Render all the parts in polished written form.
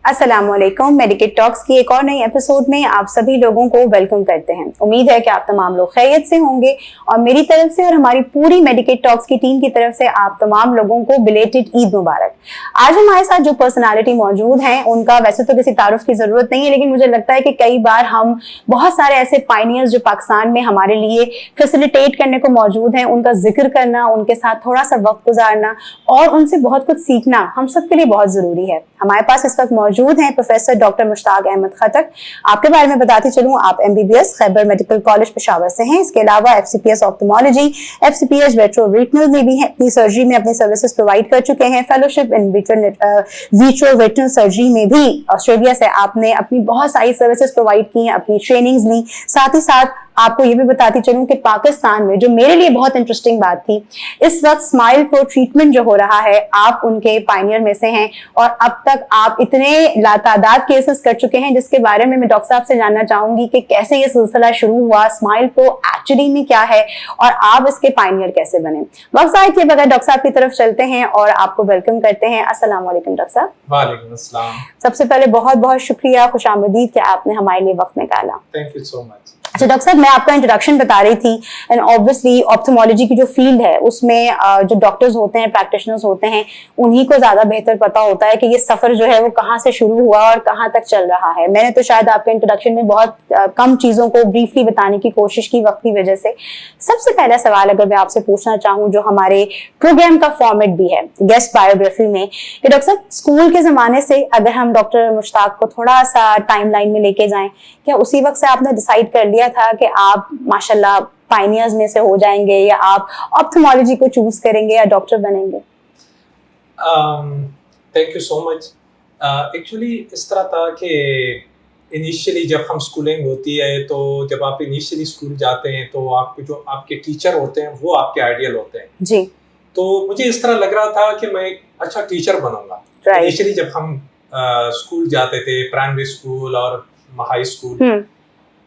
अस्सलामुअलैकुम। Medkit talks की एक और नई एपिसोड में आप सभी लोगों को वेलकम करते हैं। उम्मीद है कि आप तमाम लोग खैरियत से होंगे और मेरी तरफ से और हमारी पूरी मेडिकेट टॉक्स की टीम की तरफ से आप तमाम लोगों को बिलेटेड ईद मुबारक। आज हमारे साथ जो पर्सनालिटी मौजूद हैं उनका वैसे तो किसी तारुफ की जरूरत नहीं है, लेकिन मुझे लगता है कि कई बार हम बहुत सारे ऐसे पायनियर्स जो पाकिस्तान में हमारे लिए फैसिलिटेट करने को मौजूद हैं, उनका जिक्र करना, उनके साथ थोड़ा सा वक्त गुजारना और उनसे बहुत कुछ सीखना हम सबके लिए बहुत जरूरी है। हमारे पास इस वक्त मौजूद हैं प्रोफेसर डॉक्टर मुश्ताक अहमद खटक। आपके बारे में बताती चलूं, आप MBBS Khyber medical college Peshawar से हैं। इसके अलावा FCPS ऑप्थेमोलॉजी, FCPS रेट्रोरेटिनल में भी हैं, अपनी सर्जरी में अपनी सर्विसेज प्रोवाइड कर चुके हैं। फेलोशिप इन विट्रोरेटिनल सर्जरी में भी ऑस्ट्रेलिया से आपने अपनी बहुत सारी सर्विसेज प्रोवाइड की हैं, अपनी ट्रेनिंग्स ली। साथ ही साथ आपको ये भी बताती चलूं कि पाकिस्तान में जो मेरे लिए बहुत इंटरेस्टिंग बात थी, इस वक्त स्माइल प्रो ट्रीटमेंट जो हो रहा है, आप उनके पायनियर में से हैं और अब तक आप इतने लातादाद केसेस कर चुके हैं, जिसके बारे में मैं डॉक्टर साहब से जानना चाहूंगी कि कैसे ये सिलसिला शुरू हुआ, स्माइल प्रो एक्चुअली में क्या है और आप इसके पायनियर कैसे बने। वक्त जाहिर किए बगैर डॉक्टर साहब की तरफ चलते हैं और आपको वेलकम करते हैं। अस्सलाम वालेकुम डॉक्टर साहब। वालेकुम अस्सलाम। सबसे पहले बहुत बहुत शुक्रिया, खुशामदीद कि आपने हमारे लिए वक्त निकाला। Thank you so much. अच्छा डॉक्टर साहब, मैं आपका इंट्रोडक्शन बता रही थी एंड ऑब्वियसली ऑप्थेमोलॉजी की जो फील्ड है उसमें जो डॉक्टर्स होते हैं, प्रैक्टिशनर्स होते हैं, उन्हीं को ज्यादा बेहतर पता होता है कि ये सफर जो है वो कहाँ से शुरू हुआ और कहाँ तक चल रहा है। मैंने तो शायद आपके इंट्रोडक्शन में बहुत कम चीजों को ब्रीफली बताने की कोशिश की वक्त की वजह से। सबसे पहला सवाल अगर मैं आपसे पूछना चाहूँ, जो हमारे प्रोग्राम का फॉर्मेट भी है गेस्ट बायोग्राफी में, कि डॉक्टर साहब स्कूल के जमाने से अगर हम डॉक्टर मुश्ताक को थोड़ा सा टाइम लाइन में लेके जाएं, क्या उसी वक्त से आपने डिसाइड कर लिया था कि आप माशाल्लाह पायनियर्स में से हो जाएंगे या आप ऑप्थेमोलॉजी को चूज करेंगे या डॉक्टर बनेंगे? Thank you so much. Actually इस तरह था कि इनिशियली जब हम स्कूलिंग होती है, तो जब आप इनिशियली स्कूल जाते हैं तो आपके जो आपके टीचर होते हैं वो आपके आइडियल होते हैं जी। तो मुझे इस तरह लग रहा था कि मैं एक अच्छा टीचर बनूंगा। इनिशियली जब हम स्कूल जाते थे, प्राइमरी स्कूल और हाई स्कूल,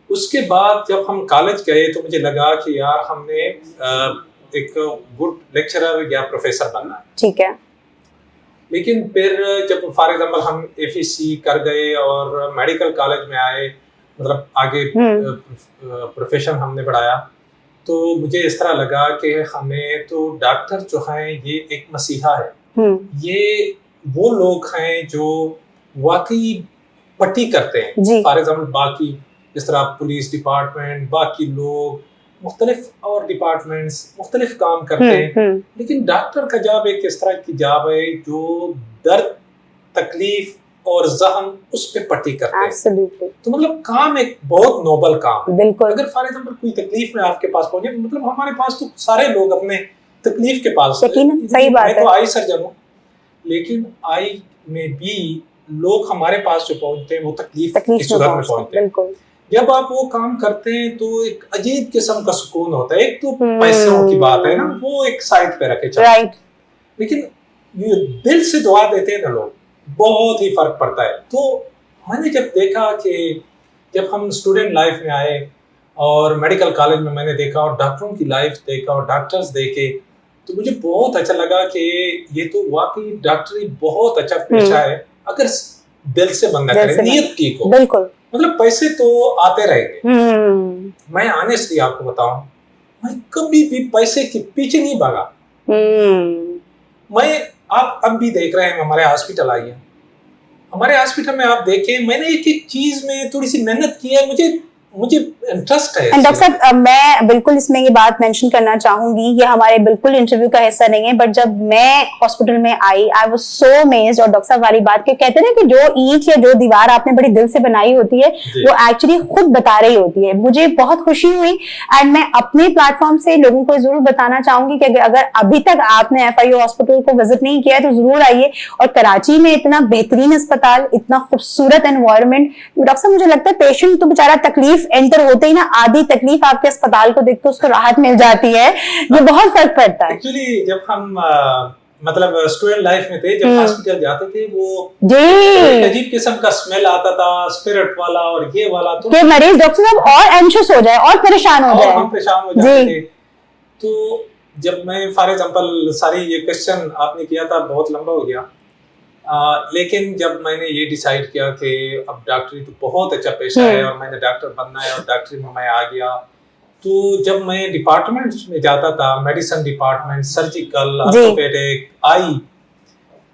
उसके बाद जब हम कॉलेज गए तो मुझे लगा कि यार हमने एक गुड लेक्चरर या प्रोफेसर बनना है। ठीक है। लेकिन फिर जब फॉर एग्जांपल हम FEC कर गए और मेडिकल कॉलेज में आए, मतलब आगे प्रोफेशन हमने बढ़ाया, तो मुझे इस तरह लगा कि हमें तो डॉक्टर जो हैं ये एक मसीहा है। ये वो लोग हैं जो वाकई पट्टी करते हैं। फॉर एग्जांपल बाकी जिस तरह पुलिस डिपार्टमेंट, बाकी लोग मुख्तलिफ और डिपार्टमेंट्स मुख्तलिफ काम करते हैं, लेकिन डॉक्टर का जॉब एक इस तरह की जॉब है जो दर्द, तकलीफ और जख्म उस पे पट्टी करते हैं। तो मतलब काम एक बहुत नोबल काम है। अगर फॉर एग्जांपल कोई तकलीफ में आपके पास पहुंचे, मतलब हमारे पास तो सारे लोग अपने तकलीफ के पास, सही बात है। मैं तो आई सर्जन हूँ, लेकिन आई में भी लोग हमारे पास जो पहुंचते हैं वो तकलीफ की सूरत में पहुंचते हैं। जब आप वो काम करते हैं तो एक अजीब किस्म का सुकून होता है। एक तो पैसों की बात है ना, वो एक साइड पे रखे चलते, लेकिन ये दिल से दुआ देते हैं ना लोग, बहुत ही फर्क पड़ता है। तो मैंने जब देखा कि जब हम स्टूडेंट लाइफ में आए और मेडिकल कॉलेज में मैंने देखा और डॉक्टरों की लाइफ देखा और डॉक्टर्स देखे, तो मुझे बहुत अच्छा लगा कि ये तो वाकई डॉक्टरी बहुत अच्छा पेशा है अगर दिल से बंदा करे, नीयत ठीक हो। बिल्कुल। मतलब पैसे तो आते रहेंगे। मैं ऑनेस्टली आपको बताऊं, मैं कभी भी पैसे के पीछे नहीं भागा। मैं आप अब भी देख रहे हैं, हमारे हॉस्पिटल आई है, हमारे हॉस्पिटल में आप देखें, मैंने एक एक चीज में थोड़ी सी मेहनत की है, मुझे इंटरेस्ट है। डॉक्टर साहब, मैं बिल्कुल इसमें ये बात मेंशन करना चाहूंगी, ये हमारे बिल्कुल इंटरव्यू का हिस्सा नहीं है, बट जब मैं हॉस्पिटल में आई वाज सो अमेज्ड। और डॉक्टर साहब वाली बात के कहते हैं ना कि जो ईंट या जो दीवार आपने बड़ी दिल से बनाई होती है वो एक्चुअली खुद बता रही होती है। मुझे बहुत खुशी हुई एंड मैं अपने प्लेटफॉर्म से लोगों को जरूर बताना चाहूंगी कि अगर अभी तक आपने FIU हॉस्पिटल को विजिट नहीं किया है तो जरूर आइए। और कराची में इतना बेहतरीन अस्पताल, इतना खूबसूरत एनवायरनमेंट। डॉक्टर साहब, मुझे लगता है पेशेंट तो बेचारा तकलीफ एंटर होते ही ना आधी तकलीफ आपके अस्पताल को देखकर उसको राहत मिल जाती है। ये बहुत फर्क पड़ता है। एक्चुअली जब हम मतलब स्टूडेंट लाइफ में थे, जब हॉस्पिटल जाते थे, वो एक अजीब किस्म का स्मेल आता था, स्पिरिट वाला और ये वाला, तो कि मरीज डॉक्टर साहब और एंशियस हो जाए और परेशान हो जाए, हम परेशान हो जाते थे। तो जब मैं फॉर एग्जांपल सारी ये क्वेश्चन आपने किया था, बहुत लंबा हो गया, लेकिन जब मैंने ये डिसाइड किया कि अब डॉक्टरी तो बहुत अच्छा पेशा है और मैंने डॉक्टर बनना है और डॉक्टरी में मैं आ गया, तो जब मैं डिपार्टमेंट्स में जाता था, मेडिसिन डिपार्टमेंट, सर्जिकल, ऑर्थोपेडिक, आई,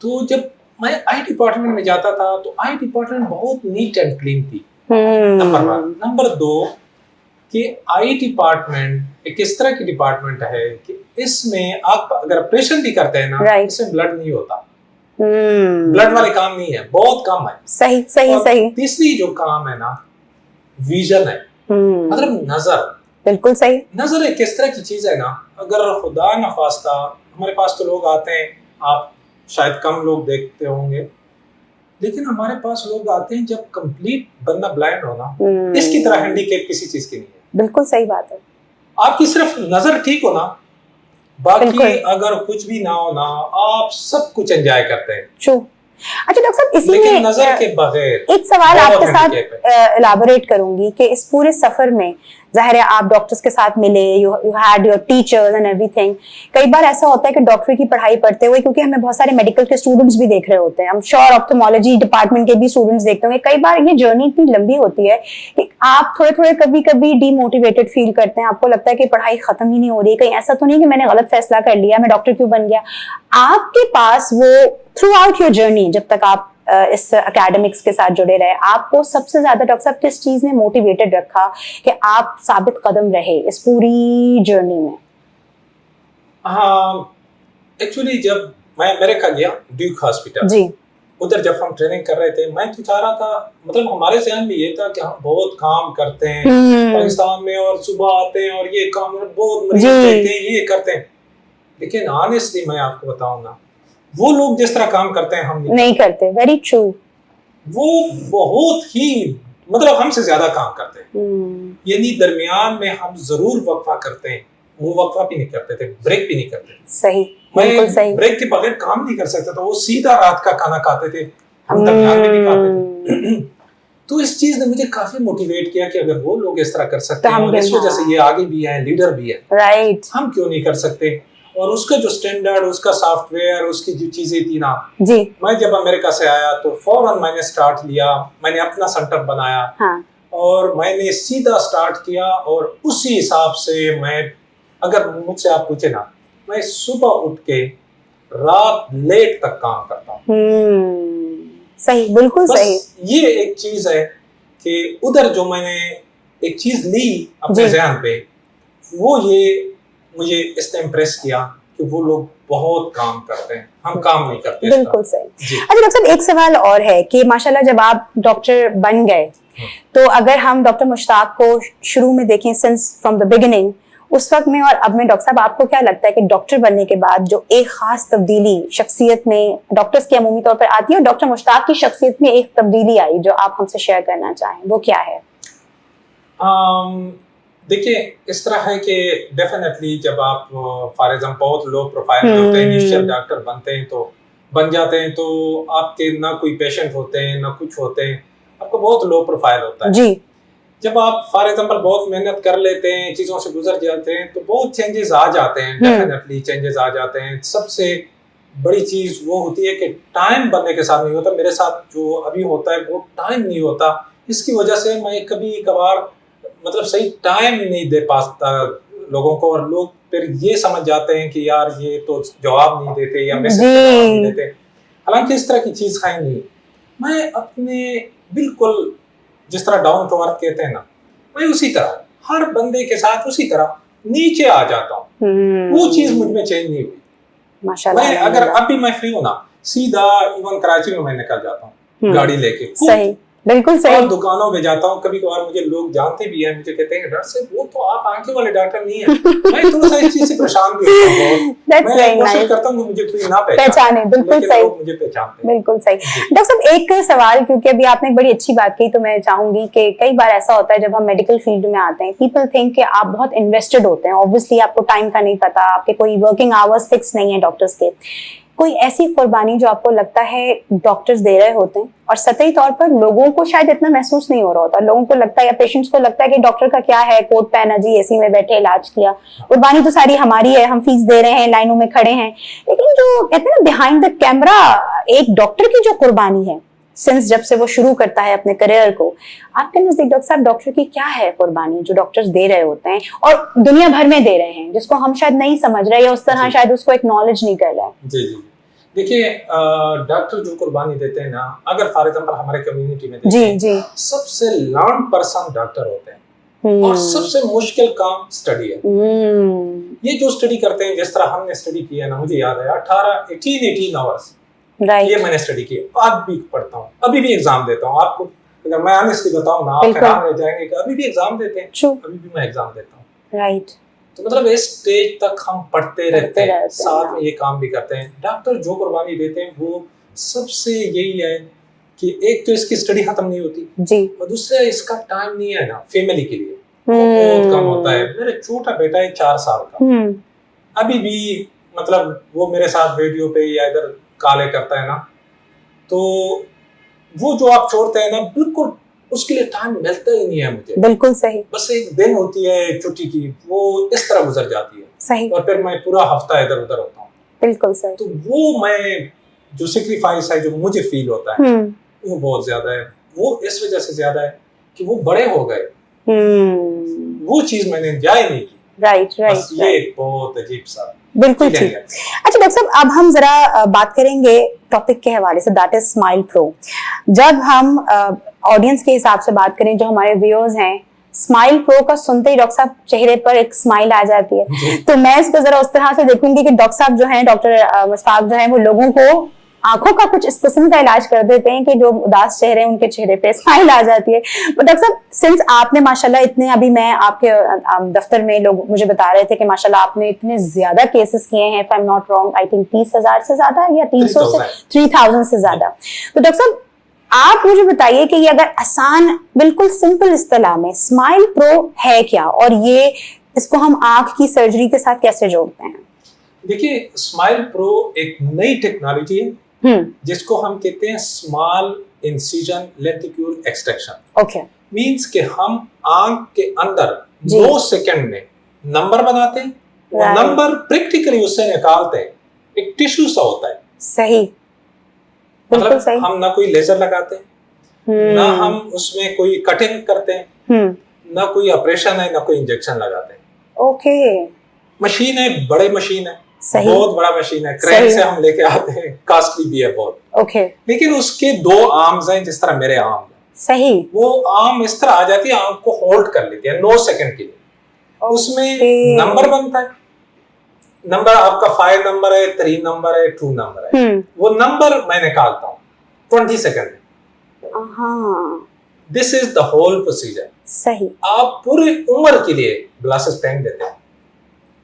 तो जब मैं आई डिपार्टमेंट में जाता था तो आई डिपार्टमेंट बहुत नीट एंड क्लीन थी, नंबर 1। नंबर 2 कि आई डिपार्टमेंट एक इस तरह की डिपार्टमेंट है कि इसमें आप अगर ऑपरेशन भी करते हैं ना, इसमें ब्लड नहीं होता, ब्लड वाले काम नहीं है, बहुत कम है। सही सही सही। तीसरी जो काम है ना, विजन है, मतलब नजर। बिल्कुल सही। नजर एक इस तरह की चीज है ना, अगर खुदा न खास्ता हमारे पास तो लोग आते हैं, आप शायद कम लोग देखते होंगे, लेकिन हमारे पास लोग आते हैं जब कंप्लीट बंदा ब्लाइंड हो ना, इसकी तरह हैंडीकैप किसी चीज की नहीं है। बिल्कुल सही बात है। आपकी सिर्फ नजर ठीक हो ना, बाकी अगर कुछ भी ना हो ना, आप सब कुछ एंजॉय करते हैं। True. अच्छा डॉक्टर साहब, इसी में नजर के बगैर एक सवाल आपके साथ इलाबोरेट करूंगी कि इस पूरे सफर में जाहिर है आप डॉक्टर्स के साथ मिले, you had your teachers and everything. कई बार ऐसा होता है कि डॉक्टरी की पढ़ाई पढ़ते हुए, क्योंकि हमें बहुत सारे मेडिकल के स्टूडेंट्स भी देख रहे होते हैं, हम श्योर ऑप्थेमोलॉजी डिपार्टमेंट के भी स्टूडेंट्स देखते होंगे, कई बार ये जर्नी इतनी लंबी होती है कि आप थोड़े थोड़े कभी कभी डीमोटिवेटेड फील करते हैं, आपको लगता है कि पढ़ाई खत्म ही नहीं हो रही, कहीं ऐसा तो नहीं कि मैंने गलत फैसला कर लिया, मैं डॉक्टर क्यों बन गया। आपके पास वो थ्रू आउट योर जर्नी, जब तक आप इस एकेडमिक्स के साथ जुड़े रहे, आपको सबसे ज्यादा डॉक्टर साहब किस चीज ने मोटिवेटेड रखा कि आप साबित कदम रहे इस पूरी जर्नी में? हाँ, एक्चुअली जब मैं अमेरिका गया, ड्यूक हॉस्पिटल जी, उधर जब हम ट्रेनिंग कर रहे थे, मैं तो चाह रहा था, मतलब हमारे ज़हन में ये था कि हम बहुत काम करते हैं पाकिस्तान में और सुबह आते हैं और ये काम बहुत मरीज देखते हैं, ये करते हैं, लेकिन ऑनेस्टली मैं आपको बताऊं ना, वो लोग जिस तरह काम करते हैं हम नहीं करते। Very true. वो बहुत ही मतलब हमसे ज्यादा काम करते हैं, यानी दरमियान में हम जरूर वक्फा करते हैं, वो वक्फा भी नहीं करते थे, ब्रेक भी नहीं करते। सही, मैं सही। ब्रेक के बगैर काम नहीं कर सकता था, वो सीधा रात का खाना खाते थे, हम दरमियान में भी खाते थे। तो इस चीज ने मुझे काफी मोटिवेट किया कि अगर वो लोग इस तरह कर सकते हैं और इस वजह से ये आगे भी है, लीडर भी है, राइट, हम क्यों नहीं कर सकते। और उसका जो स्टैंडर्ड, उसका सॉफ्टवेयर, उसकी जो चीजें थी ना जी, मैं जब अमेरिका से आया तो फौरन मैंने स्टार्ट लिया, मैंने अपना सेंटर बनाया, हाँ, और मैंने सीधा स्टार्ट किया, और उसी हिसाब से मैं, अगर मुझसे आप पूछे ना, मैं सुबह उठ के रात लेट तक काम करता हूँ। सही, बिल्कुल सही। ये एक चीज है कि उधर जो मैंने एक चीज ली अपने ज़हन पे, वो ये मुझे इसने इम्प्रेस किया कि वो लोग बहुत काम करते हैं, हम काम नहीं करते। बिल्कुल सही। अच्छा डॉक्टर साहब, एक सवाल और है कि माशाल्लाह जब आप डॉक्टर बन गए, तो अगर हम डॉक्टर मुश्ताक को शुरू में देखें, सिंस फ्रॉम द बिगिनिंग, उस वक्त में और अब में, डॉक्टर साहब आपको क्या लगता है कि डॉक्टर बनने के बाद जो एक खास तब्दीली शख्सियत में डॉक्टर्स की अमूमी तौर पर आती है, और डॉक्टर मुश्ताक की शख्सियत में एक तब्दीली आई जो आप हमसे शेयर करना चाहें, वो क्या है? देखिए, इस तरह है कि डेफिनेटली जब आप फॉर एग्जाम्पल बहुत लो प्रोफाइल में होते हैं, इनिशियल डॉक्टर बनते हैं, तो बन जाते हैं, तो आपके ना कोई पेशेंट होते हैं ना कुछ होते हैं, आपको बहुत लो प्रोफाइल होता है जी। जब आप फॉर एग्जाम्पल बहुत मेहनत कर लेते हैं, चीज़ों से गुजर जाते हैं, तो बहुत चेंजेस आ जाते हैं, डेफिनेटली चेंजेस आ जाते हैं। सबसे बड़ी चीज़ वो होती है कि टाइम बनने के साथ नहीं होता। मेरे साथ जो अभी होता है वो टाइम नहीं होता, इसकी वजह से मैं कभी कभार मतलब सही टाइम नहीं दे पाता लोगों को, और लोग फिर ये समझ जाते हैं कि यार ये तो जवाब नहीं देते या मैसेज जवाब नहीं देते, हालांकि इस तरह की चीज़ है नहीं। मैं अपने बिल्कुल जिस तरह डाउन टू अर्थ कहते हैं ना, मैं उसी तरह हर बंदे के साथ उसी तरह नीचे आ जाता हूँ। वो चीज़ मुझ में चेंज नहीं हुई माशाल्लाह। मैं अगर अभी मैं फ्री हूँ ना, सीधा इवन कराची में मैं निकल जाता हूँ गाड़ी लेके, सही, बिल्कुल सही, और दुकानों में जाता हूँ। कभी कभार मुझे लोग जानते भी हैं, मुझे कहते हैं डॉक्टर साहब वो तो आप आंखें वाले डॉक्टर नहीं है। मैं थोड़ा सा इस चीज से परेशान भी होता हूँ, मैं कोशिश करता हूँ मुझे कोई ना पहचाने, बिल्कुल सही, मुझे पहचानते हैं, बिल्कुल सही। डॉक्टर साहब एक सवाल, क्योंकि अभी आपने एक बड़ी अच्छी बात कही, तो मैं चाहूंगी कि कई बार ऐसा होता है जब हम मेडिकल फील्ड में आते हैं, पीपल थिंक कि आप बहुत इन्वेस्टेड होते हैं, ऑब्वियसली आपको टाइम का नहीं पता, आपके कोई वर्किंग आवर्स फिक्स नहीं है डॉक्टर्स के, कोई ऐसी कुर्बानी जो आपको लगता है डॉक्टर्स दे रहे होते हैं और सतही तौर पर लोगों को शायद इतना महसूस नहीं हो रहा होता, लोगों को लगता है या पेशेंट्स को लगता है कि डॉक्टर का क्या है, कोट पहना जी, एसी में बैठे इलाज किया, कुर्बानी तो सारी हमारी है, हम फीस दे रहे हैं, लाइनों में खड़े हैं। लेकिन जो कहते हैं ना बिहाइंड द कैमरा एक डॉक्टर की जो कुर्बानी है सिंस जब से वो शुरू करता है अपने करियर को, आपके नजदीक डॉक्टर साहब डॉक्टर की क्या है कुर्बानी जो डॉक्टर्स दे रहे होते हैं और दुनिया भर में दे रहे हैं, जिसको हम शायद नहीं समझ रहे या उस तरह शायद उसको एक्नॉलेज नहीं कर रहे हैं? जी जी, देखिए डॉक्टर जो कुर्बानी देते हैं ना, अगर फॉर एग्जांपल हमारे कम्युनिटी में जी जी सबसे लर्न पर्सन डॉक्टर होते हैं और सबसे मुश्किल काम स्टडी है। ये जो स्टडी करते हैं, जिस तरह हमने स्टडी किया ना, मुझे याद है 18 आवर्स ये मैंने स्टडी की, आज भी पढ़ता हूँ, अभी भी एग्जाम देता हूँ। आपको अगर मैं ऑनेस्टली बताऊँ ना, आप हैरान रह जाएंगे कि अभी भी एग्जाम देते हैं, अभी भी मैं एग्जाम देता हूँ। राइट, तो मतलब इस स्टेज तक हम पढ़ते रहते हैं, साथ में ये काम भी करते हैं। डॉक्टर जो कुर्बानी देते हैं वो सबसे यही है कि एक तो इसकी स्टडी खत्म नहीं होती जी, और दूसरा इसका टाइम नहीं है ना फैमिली के लिए, बहुत कम होता है। मेरा छोटा बेटा है 4 साल का, अभी भी मतलब वो मेरे साथ वीडियो पे या इधर काले करता है ना, तो वो जो आप छोड़ते हैं ना, बिल्कुल उसके लिए टाइम मिलता ही नहीं है मुझे। बिल्कुल सही, बस एक दिन होती है छुट्टी की, वो इस तरह गुजर जाती है सही, और फिर मैं पूरा हफ्ता इधर उधर होता हूँ। बिल्कुल सही। तो वो मैं जो सेक्रीफाइस है जो मुझे फील होता है वो बहुत ज्यादा है। वो इस वजह से ज्यादा है कि वो बड़े हो गए, वो चीज मैंने एंजॉय नहीं की। राइट राइट, ये बहुत अजीब सा। बिल्कुल ठीक। अच्छा डॉक्टर साहब, अब हम जरा बात करेंगे टॉपिक के हवाले से, दैट इज स्माइल प्रो। जब हम ऑडियंस के हिसाब से बात करें, जो हमारे व्यूअर्स हैं, स्माइल प्रो का सुनते ही डॉक्टर साहब चेहरे पर एक स्माइल आ जाती है। तो मैं इसको जरा उस तरह से देखूंगी कि डॉक्टर साहब जो हैं, डॉक्टर मुश्ताक जो हैं, वो लोगों को आंखों का कुछ इस किस्म का इलाज कर देते हैं कि जो उदास चेहरे हैं उनके चेहरे पे स्माइल आ जाती है। तो डॉक्टर साहब, सिंस आपने माशाल्लाह इतने, अभी मैं आपके दफ्तर में लोग मुझे बता रहे थे कि माशाल्लाह आपने इतने ज्यादा केसेस किए हैं, if I am not wrong, I think 30,000 से ज्यादा या 300 से 3000 से ज्यादा। तो डॉक्टर साहब आप मुझे बताइए कि ये अगर आसान बिल्कुल सिंपल इस्तेलाह में स्माइल प्रो है क्या, और ये इसको हम आंख की सर्जरी के साथ कैसे जोड़ते हैं? देखिए, स्माइल प्रो एक नई टेक्नोलॉजी है जिसको हम कहते हैं small incision lenticule extraction. Okay, means कि हम आंख के अंदर 2 सेकंड में नंबर बनाते हैं, वो नंबर प्रैक्टिकली उससे निकालते हैं, एक टिश्यू सा होता है। सही, मतलब सही। हम ना कोई लेजर लगाते हैं, ना हम उसमें कोई कटिंग करते हैं, ना कोई ऑपरेशन है, ना कोई इंजेक्शन लगाते हैं। ओके, मशीन है, बड़े मशीन है, बहुत बड़ा मशीन है, क्रेन से हम लेके आते हैं, कॉस्टली भी है बहुत। ओके, लेकिन उसके 2 आर्म्स हैं, जिस तरह मेरे आर्म है। सही, वो आर्म इस तरह आ जाती है, आंख को होल्ड कर लेती है 9 सेकंड के लिए। उसमें नंबर बनता है, नंबर आपका 5 नंबर है, 3 नंबर है, 2 नंबर है, वो नंबर मैं निकालता हूँ 20 सेकंड में। This is the whole procedure. सही, आप पूरी उम्र के लिए ग्लासेस पहन देते हैं।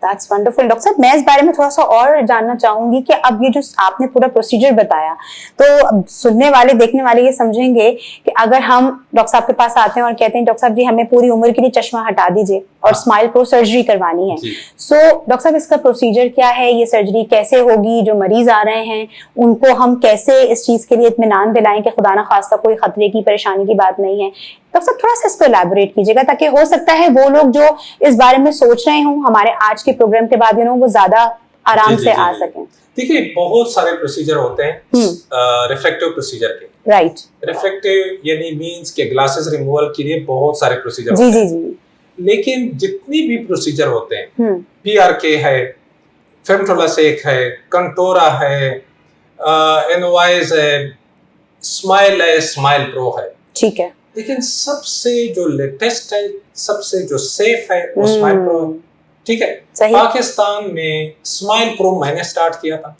That's wonderful. डॉक्टर साहब, मैं इस बारे में थोड़ा सा और जानना चाहूंगी कि अब ये जो आपने पूरा प्रोसीजर बताया, तो सुनने वाले देखने वाले ये समझेंगे कि अगर हम डॉक्टर साहब के पास आते हैं और कहते हैं डॉक्टर साहब जी हमें पूरी उम्र के लिए चश्मा हटा दीजिए और स्माइल प्रो सर्जरी करवानी है, सो डॉक्टर साहब इसका प्रोसीजर क्या है, ये सर्जरी कैसे होगी, जो मरीज आ रहे हैं उनको हम कैसे इस चीज के लिए इत्मीनान दिलाएं कि खुदा ना खास्ता कोई खतरे की परेशानी की बात नहीं है? डॉक्टर साहब थोड़ा सा इस पर एलैबोरेट कीजिएगा, ताकि हो सकता है वो लोग जो इस बारे में सोच रहे हों हमारे आज के प्रोग्राम के बाद वो ज्यादा आराम से आ सकें। देखिए, बहुत सारे प्रोसीजर होते हैं रिफ्रैक्टिव प्रोसीजर के। राइट, रिफ्रैक्टिव यानी मींस के ग्लासेस रिमूवल के लिए बहुत सारे प्रोसीजर होते हैं। जी, लेकिन जितनी भी प्रोसीजर होते हैं, PRK है, फेमटोलासेक है, कंटोरा है, एनोवाइज है, स्माइल है, स्माइल प्रो है। ठीक है, लेकिन सबसे जो लेटेस्ट है, सबसे जो सेफ है, वो स्माइल प्रो। ठीक है, पाकिस्तान में स्माइल प्रो मैंने स्टार्ट किया था,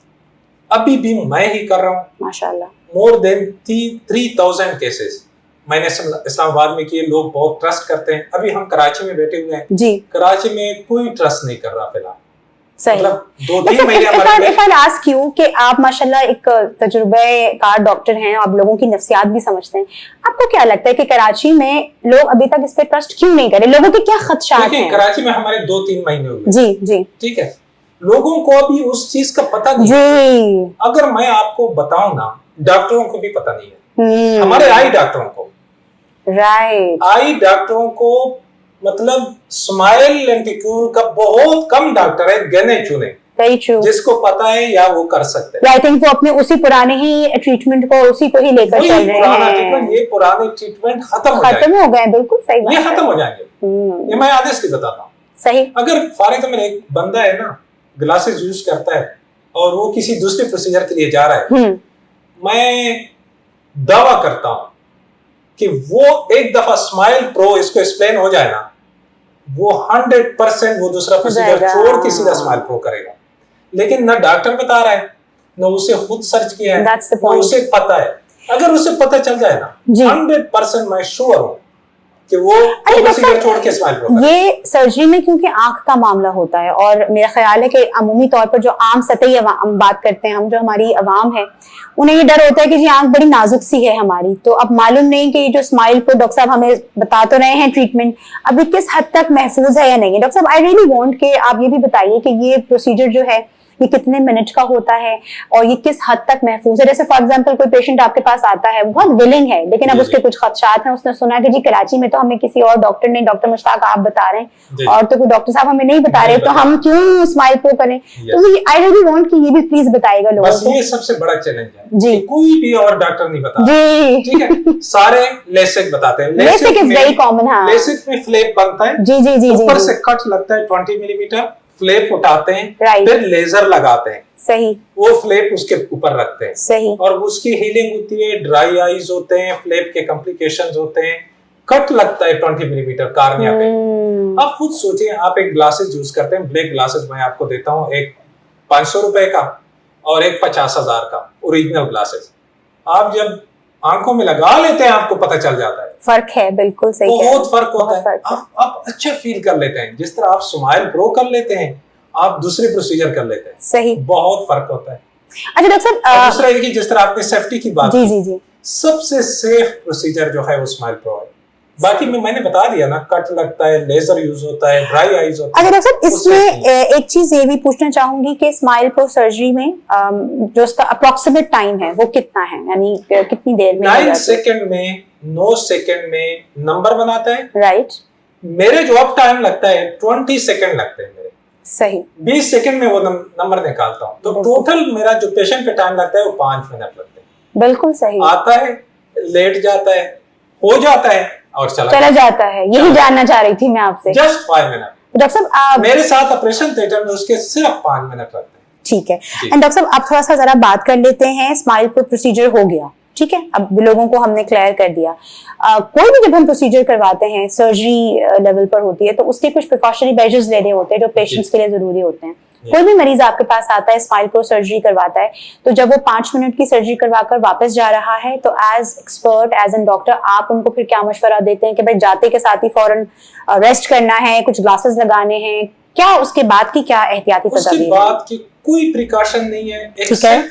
अभी भी मैं ही कर रहा हूँ माशाल्लाह। मोर देन 3000 केसेस मैंने इस्लामाबाद में किए। लोग बहुत ट्रस्ट करते हैं। अभी हम कराची में बैठे हुए हैं जी, कराची में कोई ट्रस्ट नहीं कर रहा फिलहाल। मतलब 2-3 महीने कि आप माशाल्लाह एक तजुर्बेकार डॉक्टर हैं, आप लोगों की नफ्सियात भी समझते हैं। आपको क्या लगता है कि कराची में लोग अभी तक इस पे ट्रस्ट क्यों नहीं करे? लोगों के क्या खदशात हैं? कराची में हमारे 2-3 महीने हो गए। जी जी, ठीक है, लोगों को अभी उस चीज का पता नहीं है। अगर मैं आपको बताऊं ना, डॉक्टरों को भी पता नहीं है, हमारे आई डॉक्टरों को, आई डॉक्टरों को, मतलब स्माइल लेंटिक्यूल का बहुत कम डॉक्टर है, गिने चुने, जिसको पता है या वो कर सकते हैं। आई थिंक वो अपने उसी पुराने ही ट्रीटमेंट को उसी को ही लेकर चल रहे हैं। ये पुराने ट्रीटमेंट खत्म हो गए। बिल्कुल सही बात, ये खत्म हो जाएंगे। ये मैं ऑनेस्टली बताता हूँ। सही। अगर फॉर एग्जाम्पल एक बंदा है ना, ग्लासेस यूज करता है और वो किसी दूसरे प्रोसीजर के लिए जा रहा है, मैं दावा करता हूं कि वो एक दफा स्माइल प्रो इसको एक्सप्लेन हो जाए ना, वो 100% वो दूसरा प्रोसीजर छोड़ के सीधा स्माइल प्रो करेगा। लेकिन ना डॉक्टर बता रहा है, ना उसे खुद सर्च किया है, ना उसे पता है। अगर उसे पता चल जाए ना, 100% मैं श्योर हूं कि वो छोड़ के स्माइल प्रो करेगा। ये सर्जरी में क्योंकि आंख का मामला होता है, और मेरा ख्याल है कि अमूमी तौर पर जो आम सतही बात करते हैं हम, जो हमारी अवाम है, उन्हें ये डर होता है कि जी आंख बड़ी नाजुक सी है हमारी, तो अब मालूम नहीं कि जो स्माइल प्रो डॉक्टर साहब हमें बता तो रहे हैं ट्रीटमेंट, अभी किस हद तक महफूज है या नहीं है। डॉक्टर साहब, आई रियली वांट कि आप ये भी बताइए कि ये प्रोसीजर जो है ये कितने मिनट का होता है और ये किस हद तक महफूज है। जैसे फॉर एग्जांपल कोई पेशेंट आपके पास आता है, बहुत विलिंग है, लेकिन अब उसके कुछ खदशात हैं, उसने सुना कि जी कराची में तो हमें किसी और डॉक्टर ने, डॉक्टर मुश्ताक आप बता रहे हैं, और तो कोई डॉक्टर साहब हमें नहीं बता रहे, तो हम क्यों स्माइल प्रो करें। तो आई रियली वांट कि ये भी प्लीज बताइएगा लोगों को। ये सबसे बड़ा चैलेंज है जी, कोई भी और डॉक्टर नहीं बता जी, ठीक है, सारे लेसिक बताते हैं। LASIK is very common. हाँ, लेसिक में फ्लैप बनता है, जी जी जी, ऊपर से कट लगता है 20 मिलीमीटर, फ्लैप उठाते हैं, फिर लेजर लगाते हैं, सही, वो फ्लैप उसके ऊपर रखते हैं, सही, और उसकी हीलिंग होती है, ड्राई आईज होते हैं, फ्लैप के कॉम्प्लिकेशंस होते हैं, कट लगता है 20 मिलीमीटर कार्निया पे। आप खुद सोचिए, आप एक ग्लासेस यूज करते हैं, ब्लैक ग्लासेस मैं आपको देता हूँ, एक 500 रुपए का और एक 50,000 का ओरिजिनल ग्लासेस, आप जब आंखों में लगा लेते हैं आपको पता चल जाता है फर्क है। बिल्कुल सही, बहुत फर्क होता है। आप अच्छा फील कर लेते हैं, जिस तरह आप स्माइल प्रो कर लेते हैं, आप दूसरे प्रोसीजर कर लेते हैं, सही, बहुत फर्क होता है। अच्छा डॉक्टर साहब, दूसरा ये कि जिस तरह आपने सेफ्टी की बात जी जी जी, सबसे सेफ प्रोसीजर जो है वो स्माइल प्रो है। बाकी में मैंने बता दिया ना, कट लगता है, लेजर यूज होता है, ड्राई आईज होता है। अच्छा डॉक्टर साहब, इसमें एक चीज ये भी पूछना चाहूंगी कि स्माइल प्रो सर्जरी में जो उसका अप्रोक्सीमेट टाइम है वो कितना है, यानी कितनी देर में? 9 सेकंड में, 9 सेकंड में नंबर बनाता है, राइट। मेरे जो अब टाइम लगता है 20 सेकंड लगते हैं मेरे, सही, 20 सेकंड में वो नंबर निकालता हूँ, तो टोटल मेरा जो पेशेंट का टाइम लगता है वो 5 मिनट लगते हैं। बिल्कुल सही। आता है, लेट जाता है, हो जाता है और चला जाता है। यही जानना चाह रही थी मैं आपसे। Just 5 minute. डॉक्टर साहब, मेरे साथ ऑपरेशन थिएटर में उसके सिर्फ 5 मिनट लगते हैं। ठीक है। एंड डॉक्टर साहब, आप थोड़ा सा जरा बात कर लेते हैं, स्माइल प्रो प्रोसीजर हो गया, ठीक है, अब लोगों को हमने क्लियर कर दिया। कोई भी जब हम प्रोसीजर करवाते हैं, सर्जरी लेवल पर होती है, तो उसके कुछ प्रिकॉशनरी मेजर्स लेने होते हैं जो पेशेंट्स के लिए जरूरी होते हैं। कोई भी मरीज आपके पास आता है, स्माइल प्रो सर्जरी करवाता है, तो जब वो 5 मिनट की सर्जरी करवाकर वापस जा रहा है, तो as expert, as an doctor, आप उनको फिर क्या मशवरा देते हैं कि भाई जाते के साथ ही फौरन रेस्ट करना है, कुछ ग्लासेस लगाने हैं, क्या उसके बाद की क्या एहतियाती तदाबीर? उसके बाद की कोई प्रिकॉशन नहीं है, ठीक है,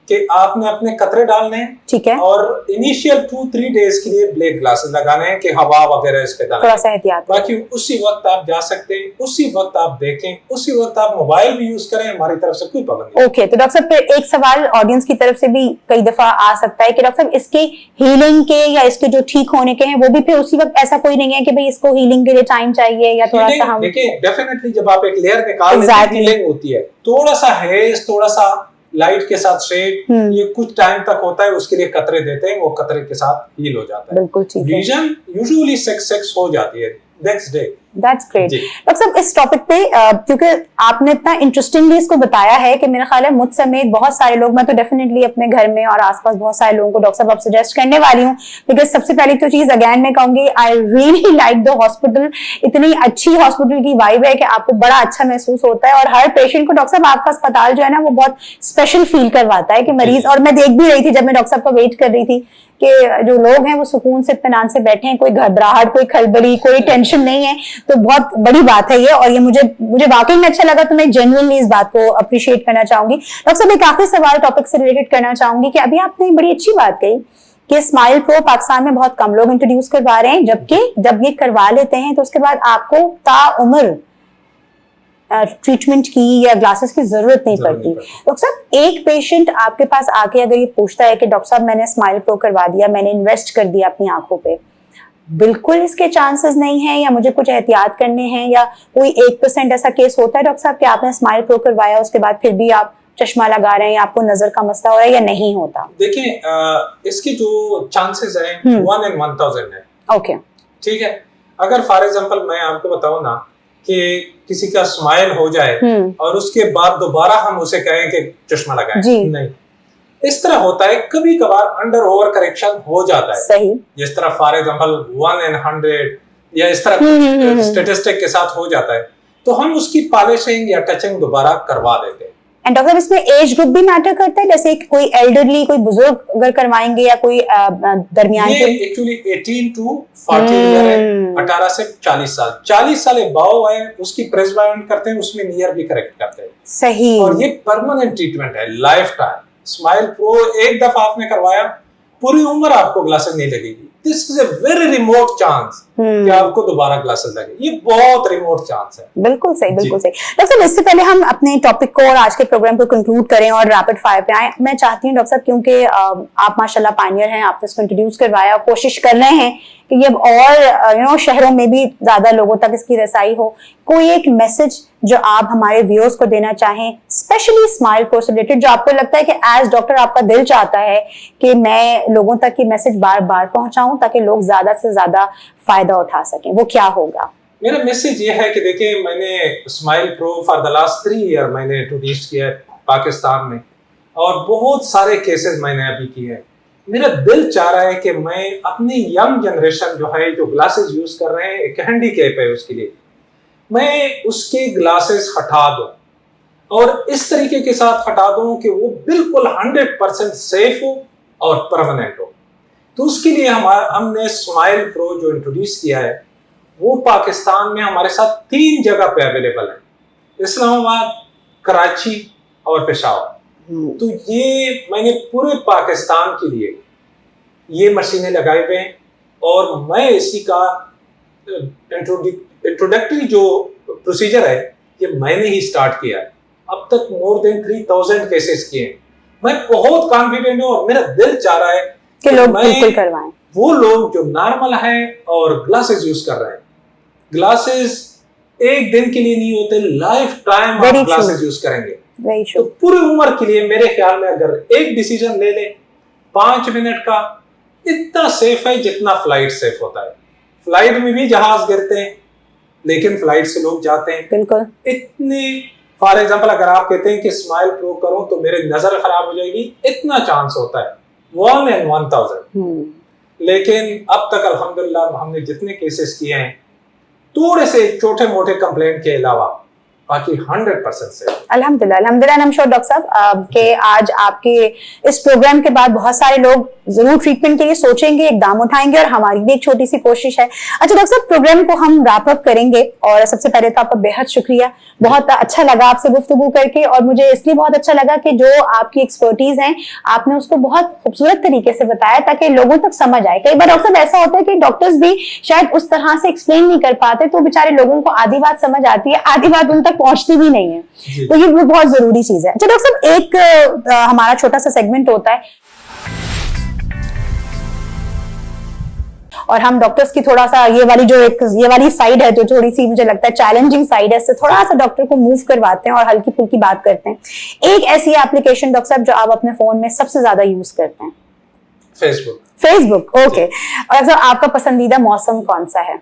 कि आपने अपने कतरे डालने हैं, ठीक है, और इनिशियल 2-3 डेज के लिए ब्लैक ग्लासेस लगाने हैं कि हवा वगैरह इस पे डालना, थोड़ा सा एहतियात। बाकी उसी वक्त आप जा सकते हैं, उसी वक्त आप देखें, उसी वक्त आप मोबाइल भी यूज करें, हमारी तरफ से कोई पाबंदी नहीं। ओके, तो डॉक्टर साहब, फिर एक सवाल ऑडियंस की तरफ से भी कई दफा आ सकता है कि डॉक्टर साहब, इसके हीलिंग के या इसके जो ठीक होने के हैं, वो भी फिर उसी वक्त ऐसा कोई नहीं है कि भाई इसको हीलिंग के लिए टाइम चाहिए या थोड़ा सा हम? देखिए, डेफिनेटली जब आप एक लेयर निकाल लेते हैं, हीलिंग होती है, थोड़ा सा हेज, थोड़ा सा लाइट के साथ शेड, ये कुछ टाइम तक होता है, उसके लिए कतरे देते हैं, वो कतरे के साथ हील हो जाता है। बिल्कुल ठीक है। विजन यूजुअली 6 हो जाती है next day. That's great. Doctor साहब, इस टॉपिक पे क्योंकि आपने इतना इंटरेस्टिंगली इसको बताया है कि मेरा ख्याल है मुझ समेत बहुत सारे लोग, मैं तो डेफिनेटली अपने घर में और आसपास बहुत सारे लोगों को डॉक्टर साहब अब सजेस्ट करने वाली हूँ। बिकॉज सबसे पहली तो चीज अगेन मैं कहूंगी, I really like the hospital. इतनी अच्छी हॉस्पिटल की वाइब है कि आपको बड़ा अच्छा महसूस होता है, और हर पेशेंट को डॉक्टर साहब आपका अस्पताल जो है ना वो बहुत स्पेशल फील करवाता है कि मरीज, और मैं देख भी रही थी जब मैं डॉक्टर साहब का वेट कर रही थी कि जो लोग हैं वो सुकून से इत्मीनान से बैठे हैं, कोई घबराहट, कोई खलबली, कोई टेंशन नहीं है, तो बहुत बड़ी बात है ये, और ये मुझे वाकई में अच्छा लगा, तो मैं जेन्युइनली इस बात को अप्रिशिएट करना चाहूंगी। डॉक्टर साहब, एक आखिरी सवाल टॉपिक से रिलेटेड करना चाहूंगी कि अभी आपने बड़ी अच्छी बात कही कि स्माइल प्रो पाकिस्तान में बहुत कम लोग इंट्रोड्यूस करवा रहे हैं, जबकि जब ये करवा लेते हैं तो उसके बाद आपको ताउम्र ट्रीटमेंट की या ग्लासेस की जरूरत नहीं पड़ती। डॉक्टर साहब, एक पेशेंट आपके पास आके अगर ये पूछता है कि डॉक्टर साहब मैंने स्माइल प्रो करवा दिया, मैंने इन्वेस्ट कर दिया अपनी आंखों पे, बिल्कुल इसके चांसेस नहीं है या मुझे कुछ एहतियात करने हैं, या कोई 1% ऐसा केस होता है डॉक्टर साहब कि आपने स्माइल प्रो करवाया उसके बाद फिर भी आप चश्मा लगा रहे हैं या आपको नजर का मसला हो रहा है, या नहीं होता? देखिए, इसके जो चांसेस हैं 1 in 1000 है। ओके, ठीक है। अगर फॉर एग्जांपल मैं आपको बताऊं ना कि किसी का स्माइल हो जाए और उसके बाद दोबारा हम उसे कहें कि चश्मा लगाएं, नहीं, इस तरह होता है। कभी कभार अंडर ओवर करेक्शन हो जाता है, सही, जिस तरह फॉर एग्जांपल 1 in 100 या इस तरह स्टेटिस्टिक के साथ हो जाता है, तो हम उसकी पॉलिशिंग या टचिंग दोबारा करवा देते हैं। एंड डॉक्टर, इसमें एज ग्रुप भी मैटर करता है? जैसे कोई एल्डरली, कोई बुजुर्ग अगर करवाएंगे या कोई दरमियान के? ये एक्चुअली 18 to 40 ईयर है, 18 से 40 साल। 40 साल अबव है उसकी प्रेसवाइंट करते हैं, उसमें नियर भी करेक्ट करते हैं। सही। और ये परमानेंट ट्रीटमेंट है, लाइफ टाइम। स्माइल प्रो एक दफा आपने करवाया, पूरी उम्र आपको ग्लासेस नहीं लगेगी। This is a very remote chance कि आपको दोबारा ग्लासेस लगे, ये बहुत रिमोट चांस है। बिल्कुल सही, बिल्कुल सही। डॉक्टर साहब, इससे पहले हम अपने टॉपिक को और आज के प्रोग्राम को कंक्लूड करें और रैपिड फायर पे आए, मैं चाहती हूँ डॉक्टर साहब, क्योंकि आप माशाल्लाह पायनियर हैं, आपने इसको इंट्रोड्यूस करवाया, कोशिश कर रहे हैं कि ये और शहरों में भी ज्यादा लोगों तक इसकी रसाई हो, कोई एक मैसेज जो आप हमारे व्यूअर्स को देना चाहें, स्पेशली स्माइल प्रो से रिलेटेड, जो आपको लगता है कि एज डॉक्टर आपका दिल चाहता है कि मैं लोगों तक ये मैसेज बार बार पहुंचाऊं ताकि लोग ज्यादा से ज्यादा फायदा उठा सकें, वो क्या होगा? मेरा मैसेज ये है कि देखिए, मैंने smile pro for the last 3 year मैंने इंट्रोड्यूस किया है पाकिस्तान में, और बहुत सारे केसेस मैंने अभी किए हैं। मेरा दिल चाह रहा है कि मैं अपनी यंग जनरेशन जो है, जो ग्लासेस यूज कर रहे हैं, एक हैंडीकैप है उसके लिए, मैं उसके ग्लासेस हटा दूं और इस तरीके के साथ हटा दूं कि वो बिल्कुल 100% सेफ हो और परमानेंट हो। तो उसके लिए हमने स्माइल प्रो जो इंट्रोड्यूस किया है, वो पाकिस्तान में हमारे साथ 3 जगह पे अवेलेबल है, इस्लामाबाद, कराची और पेशावर। तो ये मैंने पूरे पाकिस्तान के लिए ये मशीनें लगाए हुए हैं, और मैं इसी का इंट्रोडक्टरी जो प्रोसीजर है ये मैंने ही स्टार्ट किया है। अब तक मोर देन 3000 केसेस किए हैं। मैं बहुत कॉन्फिडेंट हूँ और मेरा दिल चाह रहा है कि लोग बिल्कुल करवाएं। वो लोग जो नॉर्मल हैं और ग्लासेस यूज कर रहे हैं, ग्लासेस एक दिन के लिए नहीं होते, लाइफ टाइम आप ग्लासेस यूज करेंगे तो पूरी उम्र के लिए मेरे ख्याल में अगर एक डिसीजन ले ले 5 मिनट का, इतना सेफ है जितना फ्लाइट सेफ होता है। फ्लाइट में भी जहाज गिरते हैं लेकिन फ्लाइट से लोग जाते हैं। बिल्कुल। इतने फॉर एग्जांपल अगर आप कहते हैं कि स्माइल प्रो करो तो मेरी नजर खराब हो जाएगी, इतना चांस होता है 1 in 1000। लेकिन अब तक अल्हम्दुलिल्लाह हमने जितने केसेस किए हैं, थोड़े से छोटे मोटे कंप्लेंट के अलावा बाकी 100% से अल्हम्दुलिल्लाह। अल्हम्दुलिल्लाह। I'm sure डॉक्टर साहब कि आज आपके इस प्रोग्राम के बाद बहुत सारे लोग जरूर ट्रीटमेंट के लिए सोचेंगे, इकदाम उठाएंगे, और हमारी भी एक छोटी सी कोशिश है। अच्छा डॉक्टर साहब, प्रोग्राम को हम रैप अप करेंगे, और सबसे पहले तो आपका बेहद शुक्रिया, बहुत अच्छा लगा आपसे गुफ्तगू करके, और मुझे इसलिए बहुत अच्छा लगा कि जो आपकी एक्सपर्टीज है आपने उसको बहुत खूबसूरत तरीके से बताया ताकि लोगों तक समझ आए। कई बार डॉक्टर साहब ऐसा होता है कि डॉक्टर्स भी शायद उस तरह से एक्सप्लेन नहीं कर पाते, तो बेचारे लोगों को आधी बात समझ आती है, आधी बात उन तक पहुंचती भी नहीं है, तो ये बहुत जरूरी चीज है। अच्छा डॉक्टर साहब, एक हमारा छोटा सा सेगमेंट होता है और हम डॉक्टर्स की थोड़ा सा ये वाली साइड है जो थोड़ी सी मुझे लगता है चैलेंजिंग साइड है, इससे थोड़ा सा डॉक्टर को मूव करवाते हैं और हल्की फुल्की बात करते हैं। एक ऐसी एप्लीकेशन डॉक्टर साहब जो आप अपने फोन में सबसे ज्यादा यूज करते हैं? फेसबुक। ओके। और डॉक्टर साहब, आपका पसंदीदा मौसम कौन सा है?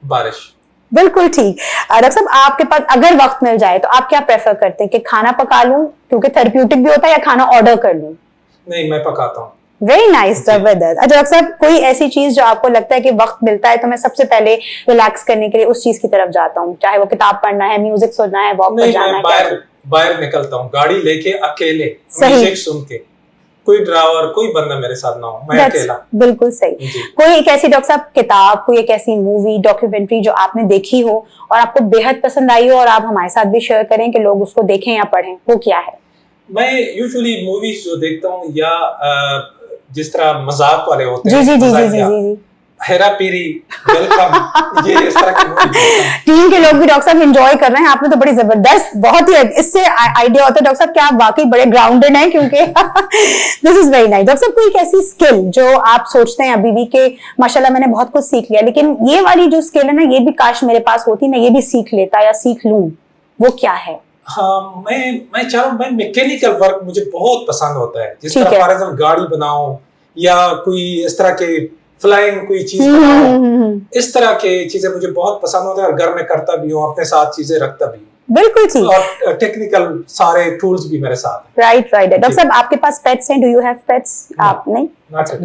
बारिश। बिल्कुल ठीक। डॉक्टर साहब, आपके पास अगर वक्त मिल जाए तो आप क्या प्रेफर करते हैं कि खाना पका लूं क्योंकि थेरेप्यूटिक भी होता है, या खाना ऑर्डर कर लूं? नहीं, मैं पकाता हूँ। वेरी नाइस, जबरदस्त। अच्छा डॉक्टर साहब, कोई ऐसी चीज जो आपको लगता है कि वक्त मिलता है तो मैं सबसे पहले रिलैक्स करने के लिए उस चीज की तरफ जाता हूँ, चाहे वो किताब पढ़ना है, म्यूजिक सुनना है, वॉक पर जाना है? बाहर निकलता हूँ गाड़ी लेके, अकेले, म्यूजिक सुन के, कोई ड्राइवर, कोई बंदा मेरे साथ ना हो, मैं अकेला। बिल्कुल सही। कोई एक ऐसी डॉक्टर साहब किताब, कोई एक ऐसी मूवी, डॉक्यूमेंट्री जो आपने देखी हो और आपको बेहद पसंद आई हो और आप हमारे साथ भी शेयर करें कि लोग उसको देखें या पढ़ें, वो क्या है? मैं यूजुअली मूवीज जो देखता हूँ या जिस तरह मजाक वाले होते हैं, जी, हेरा पेरी, वेलकम, ये इस तरह की टीम के लोग भी डॉक्टर साहब एंजॉय कर रहे हैं। आपने तो बड़ी जबरदस्त, बहुत ही इससे आइडिया होता है डॉक्टर साहब कि आप वाकई बड़े ग्राउंडेड हैं, क्योंकि this is very nice. Doctor साहब कोई एक ऐसी स्किल जो आप सोचते हैं अभी भी के माशाल्लाह मैंने बहुत कुछ सीख लिया, लेकिन ये वाली जो स्किल है ना, ये भी काश मेरे पास होती, मैं ये भी सीख लेता या सीख लूं, वो क्या है? हाँ, मैं चाह रहा हूँ, मैं मैकेनिकल वर्क मुझे बहुत पसंद होता है। जिस तरह फॉर एग्जाम्पल गाड़ी बनाओ या कोई इस तरह के फ्लाइंग कोई चीज बनाओ, इस तरह के चीजें मुझे बहुत पसंद होता है, और घर में करता भी हूँ, अपने साथ चीजें रखता भी हूँ। बिल्कुल ठीक। और टेक्निकल सारे टूल्स भी मेरे साथ हैं। Right right. डॉक्टर साहब आपके पास पेट्स हैं? Do you have pets? आप नहीं?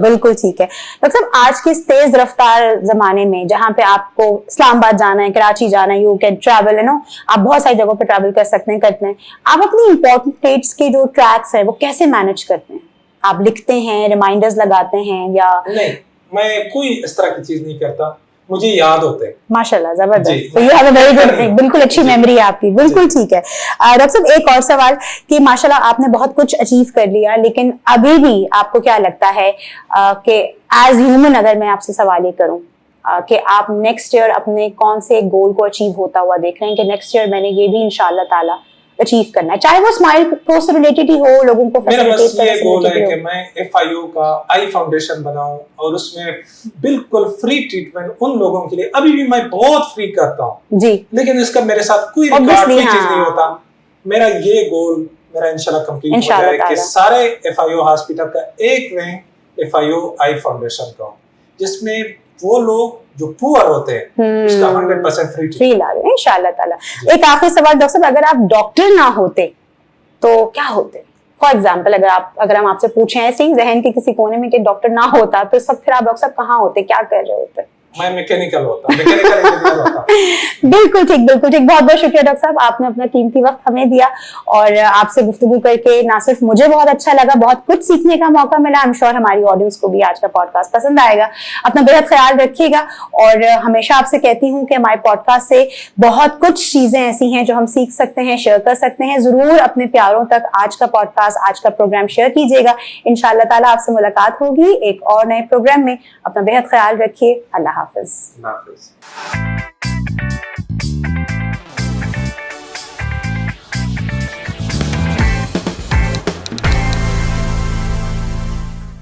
बिल्कुल ठीक है। डॉक्टर साहब आज के इस तेज रफ्तार जमाने में जहाँ पे आपको इस्लामाबाद जाना है, कराची जाना है, you can travel, you know, आप बहुत सारी जगहों पे ट्रैवल कर सकते हैं, करते हैं, आप अपनी इंपॉर्टेंट डेट्स के जो ट्रैक्स है वो कैसे मैनेज करते हैं? आप लिखते हैं, रिमाइंडर्स लगाते हैं या नहीं? मैं कोई इस तरह की चीज नहीं करता, मुझे याद होते हैं। माशाल्लाह, जबरदस्त। तो you have a very good, बिल्कुल अच्छी मेमोरी है आपकी, बिल्कुल ठीक है। डॉक्टर साहब एक और सवाल कि माशाल्लाह आपने बहुत कुछ अचीव कर लिया, लेकिन अभी भी आपको क्या लगता है कि एज ह्यूमन, अगर मैं आपसे सवाल ये करूं कि आप नेक्स्ट ईयर अपने कौन से गोल को अचीव होता हुआ देख रहे हैं कि नेक्स्ट ईयर मैंने ये भी इंशाल्लाह ताला अचीव करना है, चाहे वो स्माइल को से रिलेटेड ही हो, लोगों को फैसिलिटेट करने से रिलेटेड हो। मेरा बस ये गोल है कि मैं FIO का आई फाउंडेशन बनाऊं और उसमें बिल्कुल फ्री ट्रीटमेंट उन लोगों के लिए। अभी भी मैं बहुत फ्री करता हूं जी, लेकिन इसका मेरे साथ कोई रिकॉर्ड कोई चीज नहीं होता। मेरा ये गोल मेरा इंशाल्लाह कंप्लीट हो जाए कि सारे FIO हॉस्पिटल का एक विंग FIO आई फाउंडेशन का, जिसमें वो लोग जो पुअर होते हैं उसका 100% फ्री ला रहे हैं इंशाल्लाह ताला। एक आखिरी सवाल डॉक्टर साहब, अगर आप डॉक्टर ना होते तो क्या होते? फॉर एग्जाम्पल अगर हम आपसे पूछें ऐसे ही जहन के किसी कोने में कि डॉक्टर ना होता तो इस वक्त फिर आप डॉक्टर साहब कहाँ होते, क्या कर रहे होते? मैं मैकेनिकल होता, मैकेनिकल इंजीनियर होता। बिल्कुल ठीक, बिल्कुल ठीक। बहुत बहुत शुक्रिया डॉक्टर साहब, आपने अपना कीमती वक्त हमें दिया और आपसे गुफ्तगू करके ना सिर्फ मुझे बहुत अच्छा लगा, बहुत कुछ सीखने का मौका मिला। आई एम श्योर हमारी ऑडियंस को भी आज का पॉडकास्ट पसंद आएगा। अपना बेहद ख्याल रखिएगा और हमेशा आपसे कहती हूँ कि हमारे पॉडकास्ट से बहुत कुछ चीजें ऐसी हैं जो हम सीख सकते हैं, शेयर कर सकते हैं। जरूर अपने प्यारों तक आज का पॉडकास्ट, आज का प्रोग्राम शेयर कीजिएगा। इंशाल्लाह ताला आपसे मुलाकात होगी एक और नए प्रोग्राम में। अपना बेहद ख्याल रखिए। अल्लाह हाफिज।